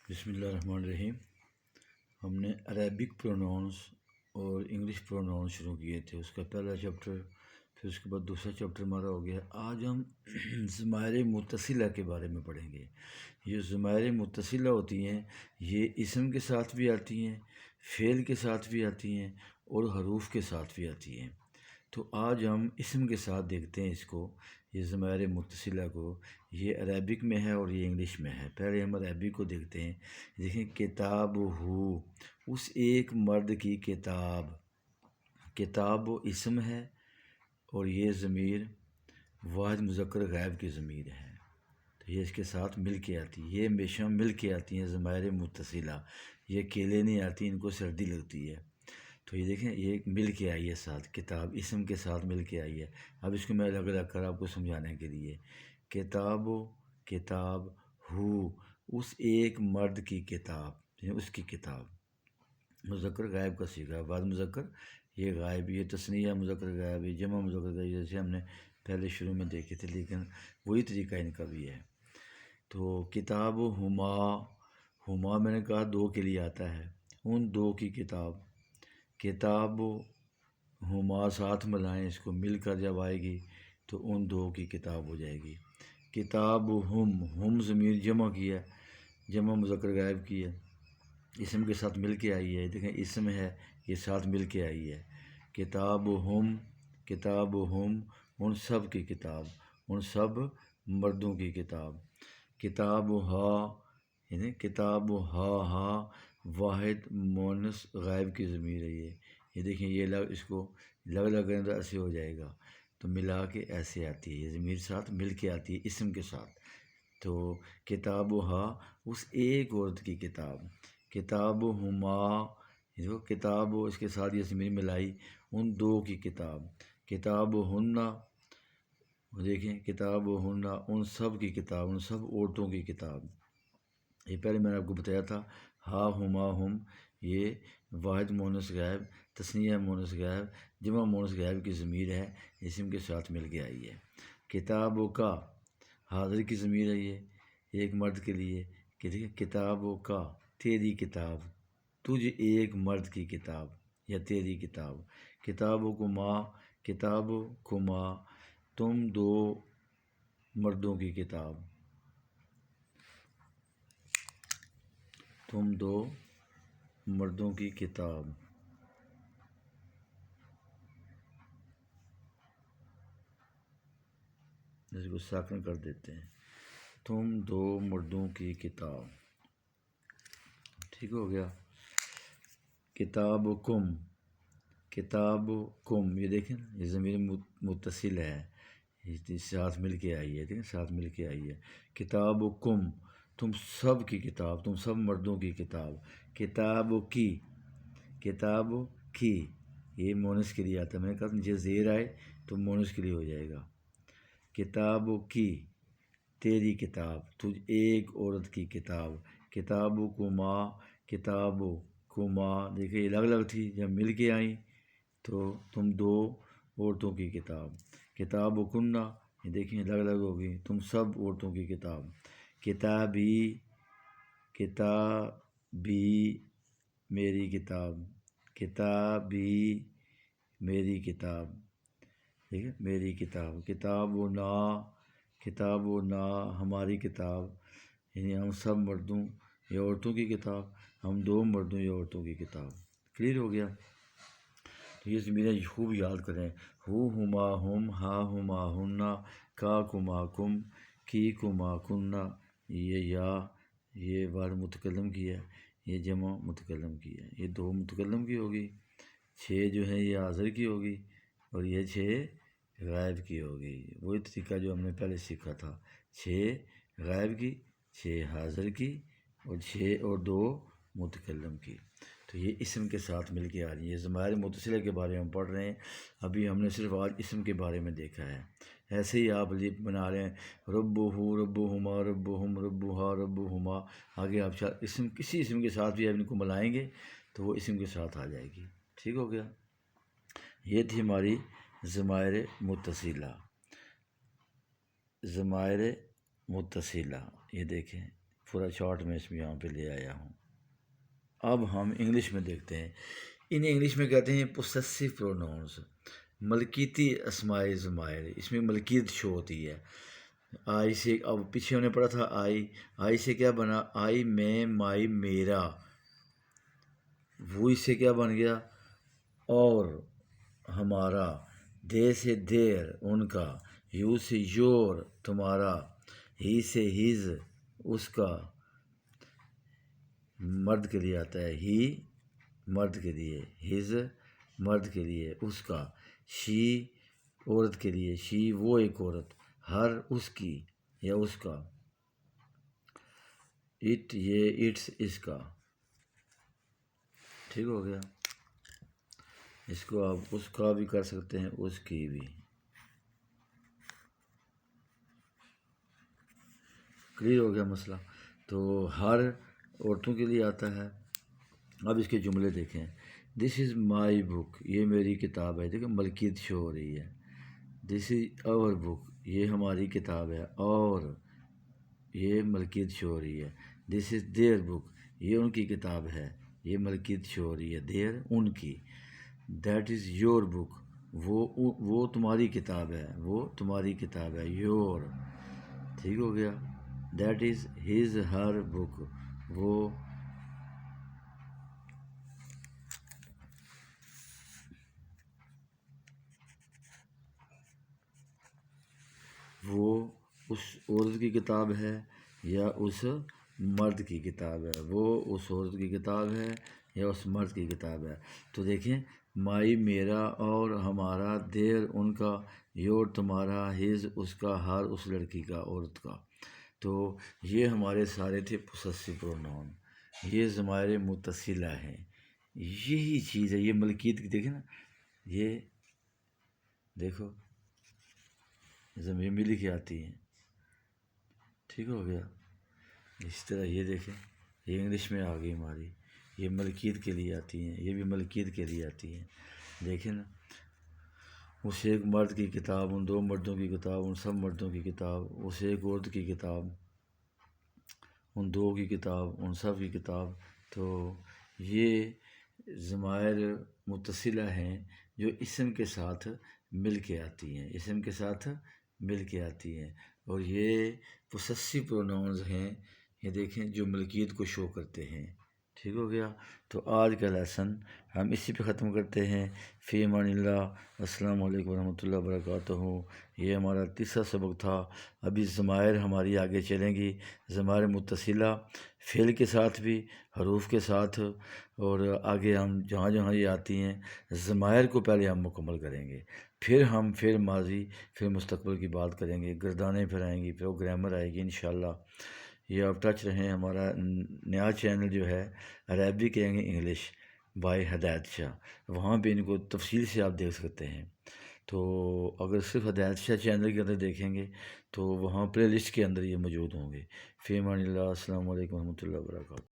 بسم اللہ الرحمن الرحیم۔ ہم نے عربک پروناؤنس اور انگلش پروناؤنس شروع کیے تھے، اس کا پہلا چیپٹر، پھر اس کے بعد دوسرا چیپٹر ہمارا ہو گیا۔ آج ہم ضمائر متصلہ کے بارے میں پڑھیں گے۔ یہ ضمائر متصلہ ہوتی ہیں، یہ اسم کے ساتھ بھی آتی ہیں، فعل کے ساتھ بھی آتی ہیں اور حروف کے ساتھ بھی آتی ہیں۔ تو آج ہم اسم کے ساتھ دیکھتے ہیں اس کو، یہ ضمائر متصلہ کو۔ یہ عربک میں ہے اور یہ انگلش میں ہے۔ پہلے ہم عربک کو دیکھتے ہیں۔ دیکھیں، کتاب ہو، اس ایک مرد کی کتاب۔ کتاب و اسم ہے اور یہ ضمیر واحد مذکر غائب کی ضمیر ہے، تو یہ اس کے ساتھ مل کے آتی ہے۔ یہ ہمیشہ مل کے آتی ہیں ضمائر متصلہ، یہ اکیلے نہیں آتی، ان کو سردی لگتی ہے۔ تو یہ دیکھیں، یہ مل کے آئی ہے ساتھ، کتاب اسم کے ساتھ مل کے آئی ہے۔ اب اس کو میں الگ الگ کر آپ کو سمجھانے کے لیے، کتاب و کتاب ہو، اس ایک مرد کی کتاب، یعنی اس کی کتاب۔ مذکر غائب کا صیغہ، بعد مذکر یہ غائب، یہ تثنیہ مذکر غائب، یہ جمع مذکر غائب، جیسے ہم نے پہلے شروع میں دیکھے تھے، لیکن وہی طریقہ ان کا بھی ہے۔ تو کتاب ہما، ہما میں نے کہا دو کے لیے آتا ہے، ان دو کی کتاب۔ کتاب ہما ساتھ ملائیں، اس کو مل کر جب آئے گی تو ان دو کی کتاب ہو جائے گی۔ کتاب ہم ضمیر جمع کی ہے، جمع مذکر غائب کی ہے، اسم کے ساتھ مل کے آئی ہے۔ دیکھیں، اسم ہے، یہ ساتھ مل کے آئی ہے۔ کتاب ہم، کتاب ہم، ان سب کی کتاب، ان سب مردوں کی کتاب۔ کتاب ہا، یعنی کتاب ہا واحد مونث غائب کی ضمیر ہے۔ یہ دیکھیں، یہ اس کو لگ کریں تو ایسے ہو جائے گا، تو ملا کے ایسے آتی ہے، یہ ضمیر ساتھ مل کے آتی ہے اسم کے ساتھ۔ تو کتاب ہا، اس ایک عورت کی کتاب۔ کتاب ہما، جو کتاب اس کے ساتھ یہ ضمیر ملائی، ان دو کی کتاب۔ کتاب ہننا، دیکھیں، کتاب ہننا، ان سب کی کتاب، ان سب عورتوں کی کتاب۔ یہ پہلے میں نے آپ کو بتایا تھا، ہا ہما ہم، یہ واحد مونث غائب، تثنیہ مونث غائب، جمع مونث غائب کی ضمیر ہے، اسم کے ساتھ مل کے آئی ہے۔ کتاب کا، حاضر کی ضمیر ہے، یہ ایک مرد کے لیے۔ کتاب کا، تیری کتاب، تجھ ایک مرد کی کتاب یا تیری کتاب۔ کتاب کما، کتاب کما، تم دو مردوں کی کتاب، تم دو مردوں کی کتاب۔ اس کو ساکن کر دیتے ہیں، تم دو مردوں کی کتاب۔ ٹھیک ہو گیا۔ کتاب کم، کتاب کم، یہ دیکھیں، یہ ضمیر متصل ہے، ساتھ مل کے آئی ہے، دیکھیں ساتھ مل کے آئی ہے۔ کتاب کم، تم سب کی کتاب، تم سب مردوں کی کتاب۔ کتاب کی، کتاب کی، یہ مونث کے لیے آتا ہے، میں نے کہا نیچے زیر آئے تو مونث کے لیے ہو جائے گا۔ کتاب کی، تیری کتاب، تجھ ایک عورت کی کتاب۔ کتاب کما، کتاب کما، دیکھیں یہ الگ الگ تھی، جب مل کے آئیں تو تم دو عورتوں کی کتاب۔ کتاب کننا، یہ دیکھیں الگ الگ ہوگی، تم سب عورتوں کی کتاب۔ کتابی، کتابی، میری کتاب۔ کتابی، میری کتاب، ٹھیک ہے، میری کتاب۔ کتاب و نا، کتاب و نا، ہماری کتاب، یعنی ہم سب مردوں یا عورتوں کی کتاب، ہم دو مردوں یا عورتوں کی کتاب۔ کلیئر ہو گیا؟ تو یہ ضمیریں خوب یاد کریں، ہو ہما ہم، ہا ہما ہننا، کا کما کم، کی کما کننا۔ یہ یا، یہ بار متکلم کی ہے، یہ جمع متکلم کی ہے، یہ دو متکلم کی ہوگی، 6 جو ہے یہ حاضر کی ہوگی اور یہ 6 غائب کی ہوگی۔ وہی طریقہ جو ہم نے پہلے سیکھا تھا، 6 غائب کی، 6 حاضر کی اور 6 اور 2 متکلم کی۔ تو یہ اسم کے ساتھ مل کے آ رہی ہے۔ ضمائر متصلہ کے بارے میں ہم پڑھ رہے ہیں، ابھی ہم نے صرف آج اسم کے بارے میں دیکھا ہے۔ ایسے ہی آپ بنا رہے ہیں، رب ہو، رب ہما، رب ہم، رب ہا، رب ہما، آگے آپ اسم، کسی اسم کے ساتھ بھی آپ ان کو ملائیں گے تو وہ اسم کے ساتھ آ جائے گی۔ ٹھیک ہو گیا؟ یہ تھی ہماری ضمائر متصلہ۔ ضمائر متصلہ، یہ دیکھیں پورا چارٹ میں اس میں یہاں پہ لے آیا ہوں۔ اب ہم انگلش میں دیکھتے ہیں، انہیں انگلش میں کہتے ہیں پوسیسیو پروناؤنس، ملکیتی اسماء ضمائر، اس میں ملکیت شو ہوتی ہے۔ آئی سے، اب پیچھے ہم نے پڑھا تھا آئی سے کیا بنا، آئی میں، مائی میرا، وہ سے کیا بن گیا اور ہمارا، دے سے دیر ان کا، یو سے یور تمہارا، ہی سے ہز اس کا، مرد کے لیے آتا ہے ہی مرد کے لیے، ہز مرد کے لیے، اس کا، شی عورت کے لیے، شی وہ ایک عورت، ہر اس کی یا اس کا، اٹ یہ اٹس اس کا، ٹھیک ہو گیا۔ اس کو آپ اس کا بھی کر سکتے ہیں، اس کی بھی، کلیئر ہو گیا مسئلہ۔ تو ہر عورتوں کے لیے آتا ہے۔ اب اس کے جملے دیکھیں، دس از مائی بک، یہ میری کتاب ہے، دیکھیں ملکیت شو ہو رہی ہے۔ دس از اور بک، یہ ہماری کتاب ہے، اور یہ ملکیت شو ہو رہی ہے۔ دس از دیئر بک، یہ ان کی کتاب ہے، یہ ملکیت شو ہو رہی ہے، دیئر ان کی۔ دیٹ از یور بک، وہ تمہاری کتاب ہے، وہ تمہاری کتاب ہے، یور، ٹھیک ہو گیا۔ دیٹ از ہز ہر بک، وہ اس عورت کی کتاب ہے یا اس مرد کی کتاب ہے، وہ اس عورت کی کتاب ہے یا اس مرد کی کتاب ہے۔ تو دیکھیں، مائی میرا، اور ہمارا، دیر ان کا، یور تمہارا، ہز اس کا، ہر اس لڑکی کا، عورت کا۔ تو یہ ہمارے سارے تھے پوسیسیو پروناؤن، یہ ضمائر متصلہ ہیں، یہی چیز ہے، یہ ملکیت کی، دیکھیں نا، یہ دیکھو ضمیر ملی کے آتی ہیں، ٹھیک ہو گیا۔ اس طرح یہ دیکھیں، یہ انگلش میں آ گئی ہماری، یہ ملکیت کے لیے آتی ہیں، یہ بھی ملکیت کے لیے آتی ہیں، دیکھیں نا، اس ایک مرد کی کتاب، ان دو مردوں کی کتاب، ان سب مردوں کی کتاب، اس ایک عورت کی کتاب، ان دو کی کتاب، ان سب کی کتاب۔ تو یہ ضمائر متصلہ ہیں جو اسم کے ساتھ مل کے آتی ہیں، اسم کے ساتھ مل کے آتی ہیں، اور یہ پوسیسیو پروناؤنز ہیں، یہ دیکھیں جو ملکیت کو شو کرتے ہیں، ٹھیک ہو گیا۔ تو آج کا لیسن ہم اسی پہ ختم کرتے ہیں۔ فی امان اللہ، السلام علیکم ورحمۃ اللہ وبرکاتہ۔ یہ ہمارا تیسرا سبق تھا۔ ابھی ضمائر ہماری آگے چلیں گی، ضمائر متصلہ فعل کے ساتھ بھی، حروف کے ساتھ، اور آگے ہم جہاں جہاں یہ آتی ہیں ضمائر کو پہلے ہم مکمل کریں گے، پھر ہم فعل ماضی، پھر مستقبل کی بات کریں گے، گردانیں پھر آئیں گی، پھر وہ گرامر آئے گی انشاءاللہ۔ یہ آپ ٹچ رہیں، ہمارا نیا چینل جو ہے عربک اینڈ انگلش بائی ہدایت شاہ، وہاں پہ ان کو تفصیل سے آپ دیکھ سکتے ہیں۔ تو اگر صرف ہدایت شاہ چینل کے اندر دیکھیں گے تو وہاں پلے لسٹ کے اندر یہ موجود ہوں گے۔ فی امان اللہ، السلام علیکم ورحمۃ اللہ وبرکاتہ۔